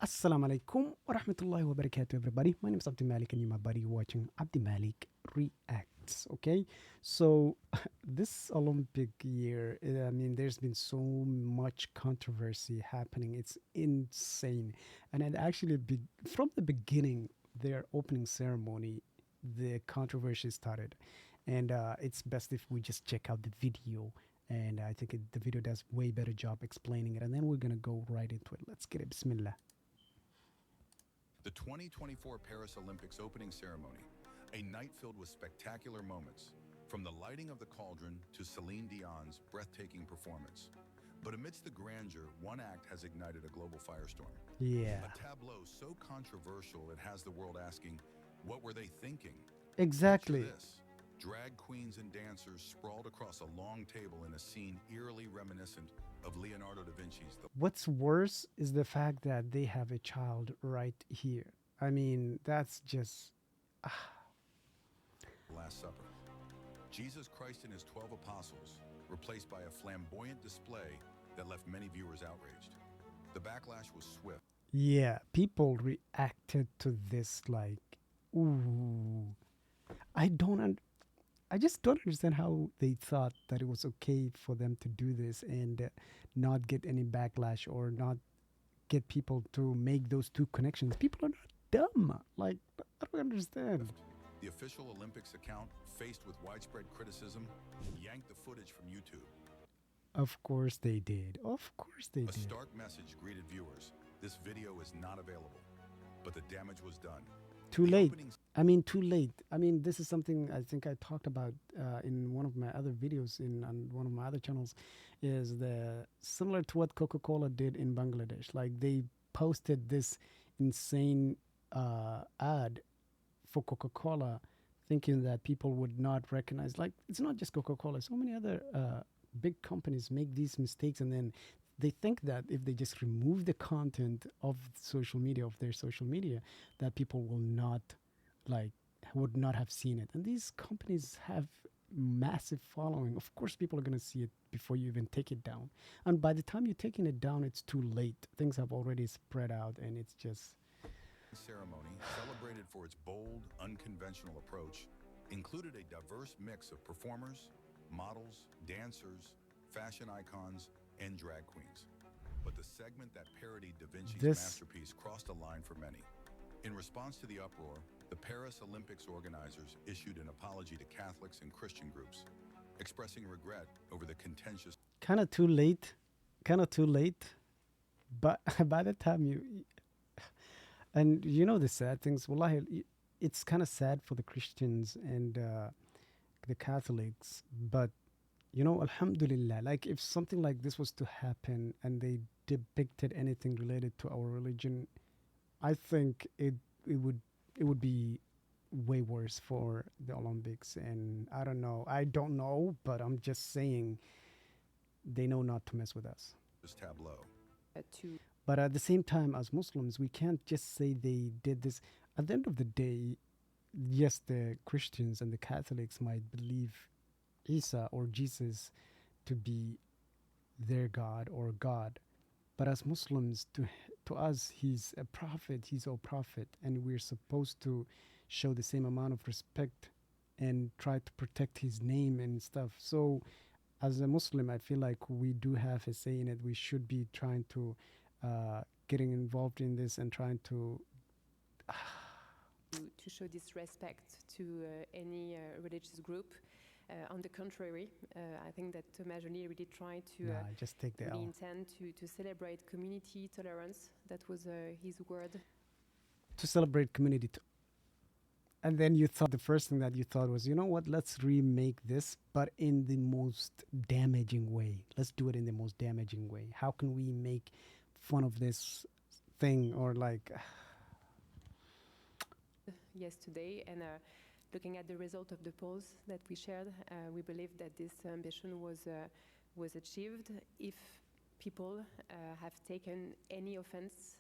Assalamu alaikum wa rahmatullahi wa barakatuh, everybody. My name is Abdi Malik, and you're my buddy watching Abdi Malik Reacts. Okay, so this Olympic year, I mean, there's been so much controversy happening. It's insane, and it actually from the beginning, their opening ceremony, the controversy started, and it's best if we just check out the video. And I think the video does way better job explaining it, and then we're gonna go right into it. Let's get it. Bismillah. The 2024 Paris Olympics opening ceremony, a night filled with spectacular moments, from the lighting of the cauldron to Celine Dion's breathtaking performance. But amidst the grandeur, one act has ignited a global firestorm. Yeah. A tableau so controversial it has the world asking, what were they thinking? Exactly. Picture this. Drag queens and dancers sprawled across a long table in a scene eerily reminiscent of Leonardo da Vinci's The What's worse is the fact that they have a child right here. I mean, that's just. Last Supper. Jesus Christ and his 12 apostles, replaced by a flamboyant display that left many viewers outraged. The backlash was swift. Yeah, people reacted to this like, ooh. I don't. I just don't understand how they thought that it was okay for them to do this and not get any backlash or not get people to make those two connections. People are not dumb. Like, I don't understand. The official Olympics account, faced with widespread criticism, yanked the footage from YouTube. Of course they did. Of course they A did. stark message greeted viewers. This video is not available, but the damage was done. Too The late. opening I mean, too late. I mean, this is something I think I talked about in one of my other videos in on one of my other channels. Is the similar to what Coca-Cola did in Bangladesh? Like they posted this insane ad for Coca-Cola, thinking that people would not recognize. Like it's not just Coca-Cola. So many other big companies make these mistakes, and then they think that if they just remove the content of social media of their social media, that people will not like would not have seen it. And these companies have massive following. Of course, people are going to see it before you even take it down. And by the time you're taking it down, it's too late. Things have already spread out, and it's just ceremony, celebrated for its bold, unconventional approach, included a diverse mix of performers, models, dancers, fashion icons, and drag queens. But the segment that parodied Da Vinci's this. masterpiece crossed a line for many. In response to the uproar, the Paris Olympics organizers issued an apology to Catholics and Christian groups, expressing regret over the contentious. Kind of too late. Kind of too late. But by the time you. And you know the sad things. Wallahi, it's kind of sad for the Christians and the Catholics. But, you know, Alhamdulillah, like if something like this was to happen and they depicted anything related to our religion, I think it would be way worse for the Olympics. And I don't know, but I'm just saying they know not to mess with us. Tableau. But at the same time, as Muslims, we can't just say they did this. At the end of the day, yes, the Christians and the Catholics might believe Isa or Jesus to be their God or God. But as Muslims, to us, he's a prophet, he's our prophet, and we're supposed to show the same amount of respect and try to protect his name and stuff. So, as a Muslim, I feel like we do have a say in it. We should be trying to getting involved in this and trying to show disrespect to any religious group. On the contrary, I think that Thomas Joly really tried to just take the really L. intend to celebrate community tolerance. That was his word. To celebrate community. And then you thought the first thing that you thought was, you know what, let's remake this, but in the most damaging way. Let's do it in the most damaging way. How can we make fun of this thing or like yesterday, and looking at the result of the polls that we shared, we believe that this ambition was achieved. If people have taken any offense,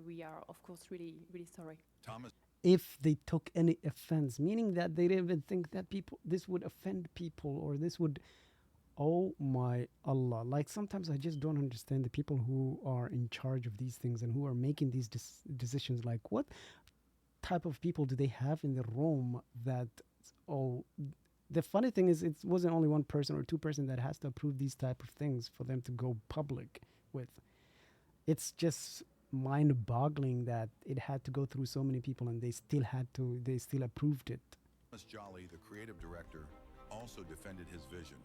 we are of course really sorry. Thomas. If they took any offense, meaning that they didn't even think that this would offend people or this would oh my Allah. Like sometimes I just don't understand the people who are in charge of these things and who are making these decisions. Like, what type of people do they have in the room that, oh, the funny thing is it wasn't only one person or two person that has to approve these type of things for them to go public with. It's just mind-boggling that it had to go through so many people and they still approved it. Thomas Jolly, the creative director, also defended his vision.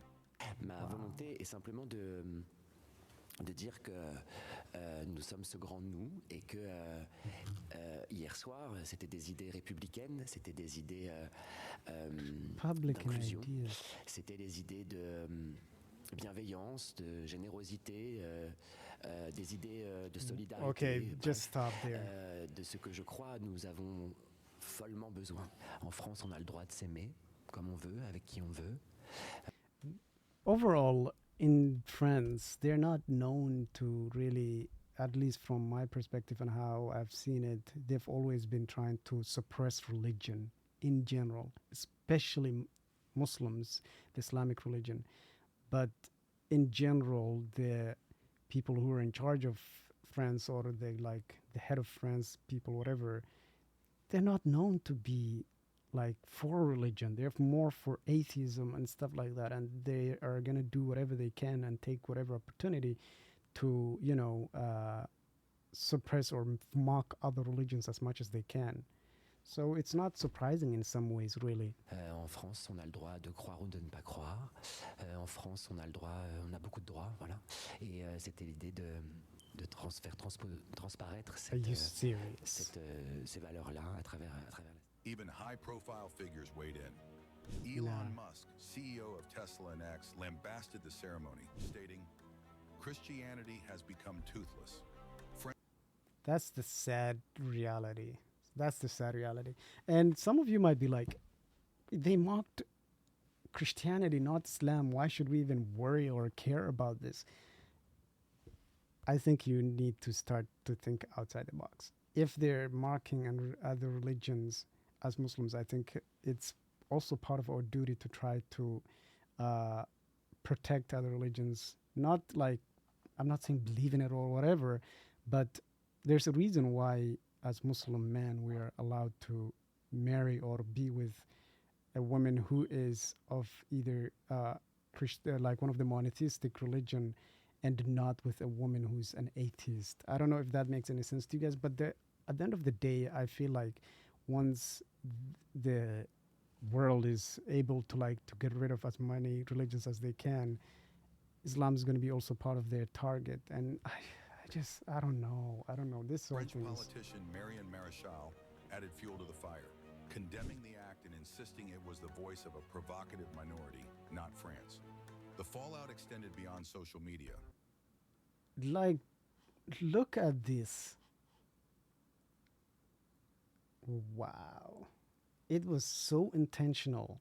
Ma volonté est simplement de dire que nous sommes ce grand nous et que hier soir, c'était des idées républicaines, c'était des idées d'inclusion, c'était des idées de bienveillance, de générosité, des idées de solidarité. Okay, just stop there. De ce que je crois, nous avons follement besoin. En France, on a le droit de s'aimer comme on veut, avec qui on veut. Overall, in France, they're not known to really, at least from my perspective and how I've seen it, they've always been trying to suppress religion in general, especially Muslims, the Islamic religion. But in general, the people who are in charge of France or the head of France, people, whatever, they're not known to be like for religion. They're more for atheism and stuff like that, and they are gonna do whatever they can and take whatever opportunity to suppress or mock other religions as much as they can. So it's not surprising in some ways, really. En France, on a le droit de croire ou de ne pas croire. En France, on a le droit, on a beaucoup de droits, voilà. Et c'était l'idée de faire transparaître ces valeurs-là à travers. Even high-profile figures weighed in. Elon Musk, CEO of Tesla and X, lambasted the ceremony, stating, "Christianity has become toothless." That's the sad reality. That's the sad reality. And some of you might be like, they mocked Christianity, not Islam. Why should we even worry or care about this? I think you need to start to think outside the box. If they're mocking other religions as Muslims, I think it's also part of our duty to try to protect other religions. Not like, I'm not saying believe in it or whatever, but there's a reason why as Muslim men we are allowed to marry or be with a woman who is of either like one of the monotheistic religion and not with a woman who's an atheist. I don't know if that makes any sense to you guys, but at the end of the day, I feel like once the world is able to get rid of as many religions as they can, Islam is going to be also part of their target. And I don't know. This whole French thing politician Marion Maréchal added fuel to the fire, condemning the act and insisting it was the voice of a provocative minority, not France. The fallout extended beyond social media. Like, look at this. Wow. It was so intentional.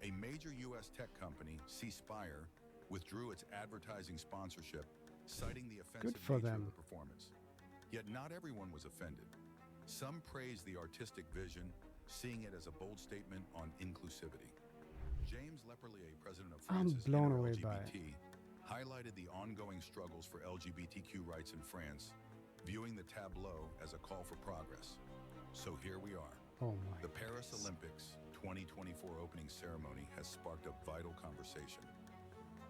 A major U.S. tech company, C-Spire, withdrew its advertising sponsorship, citing the offensive for nature them. of the performance. Yet not everyone was offended. Some praised the artistic vision, seeing it as a bold statement on inclusivity. James Leperlier, president of I'm France's blown away by it. LGBT, highlighted the ongoing struggles for LGBTQ rights in France, viewing the tableau as a call for progress. So here we are. Oh my. The Paris Olympics 2024 opening ceremony has sparked a vital conversation.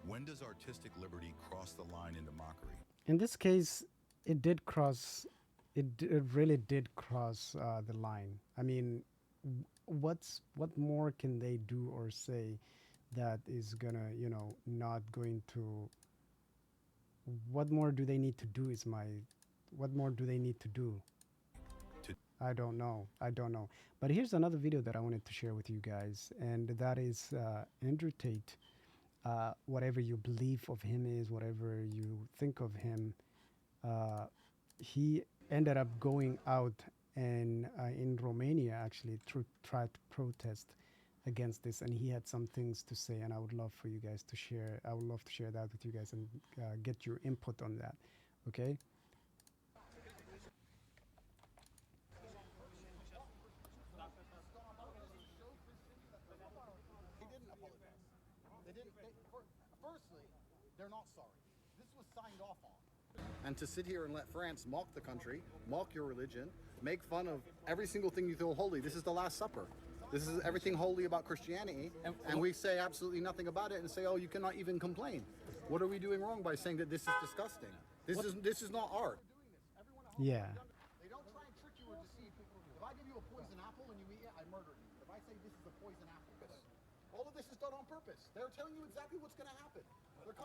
When does artistic liberty cross the line into mockery? In this case, it did cross. It really did cross the line. I mean, what more can they do or say that is gonna, not going to? What more do they need to do? What more do they need to do? I don't know. But here's another video that I wanted to share with you guys, and that is Andrew Tate. Whatever you believe of him is, whatever you think of him, he ended up going out and in Romania actually to try to protest against this, and he had some things to say, and I would love for you guys to share. I would love to share that with you guys and get your input on that. Okay. firstly, they're not sorry. This was signed off on. And to sit here and let France mock the country, mock your religion, make fun of every single thing you feel holy. This is the Last Supper. This is everything holy about Christianity, and we say absolutely nothing about it and say, oh, you cannot even complain. What are we doing wrong by saying that this is disgusting? This is not art. Yeah. They don't try and trick you or deceive you. If I give you a poison apple and you eat it, I murder you. If I say this is a poison apple, all of this is done on purpose. They're telling you exactly what's going to happen.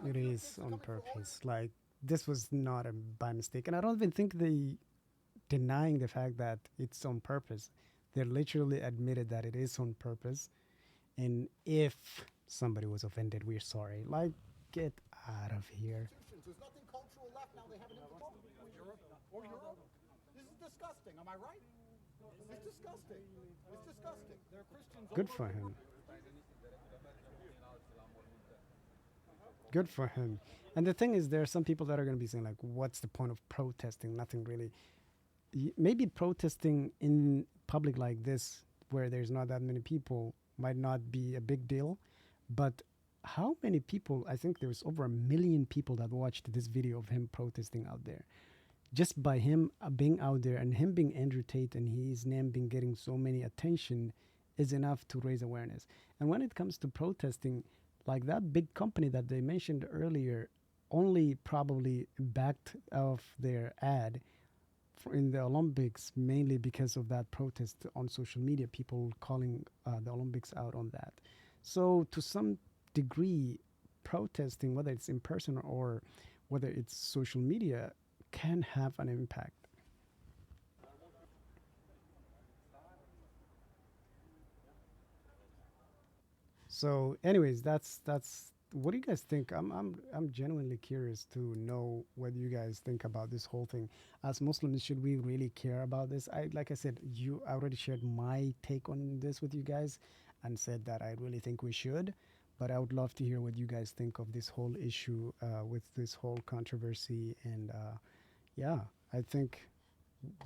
It is on purpose. Like, this was not by mistake. And I don't even think they denying the fact that it's on purpose. They literally admitted that it is on purpose. And if somebody was offended, we're sorry. Like, get out of here. There's nothing cultural left now. They have an empty Europe or Europe. This is disgusting. Am I right? It's disgusting. It's disgusting. They're Christians. Good for him. Good for him. And the thing is, there are some people that are going to be saying, like, what's the point of protesting? Nothing really. Maybe protesting in public like this, where there's not that many people, might not be a big deal. But how many people? I think there's over 1 million people that watched this video of him protesting out there. Just by him being out there and him being Andrew Tate and his name being getting so many attention is enough to raise awareness. And when it comes to protesting, like that big company that they mentioned earlier only probably backed off their ad in the Olympics mainly because of that protest on social media, people calling the Olympics out on that. So to some degree, protesting, whether it's in person or whether it's social media, can have an impact. So anyways, that's what do you guys think? I'm genuinely curious to know what you guys think about this whole thing. As Muslims, should we really care about this? Like I said, I already shared my take on this with you guys and said that I really think we should, but I would love to hear what you guys think of this whole issue with this whole controversy. And yeah, I think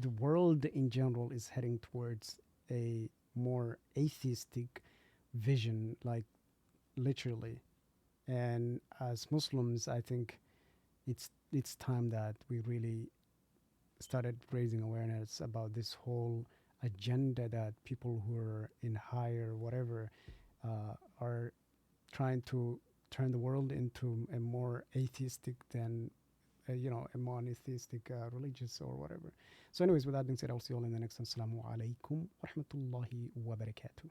the world in general is heading towards a more atheistic vision, like literally. And as Muslims, I think it's time that we really started raising awareness about this whole agenda that people who are in higher whatever are trying to turn the world into a more atheistic than a monotheistic religious or whatever. So anyways, with that being said, I'll see you all in the next one. Assalamu alaikum wa rahmatullahi wa barakatuh.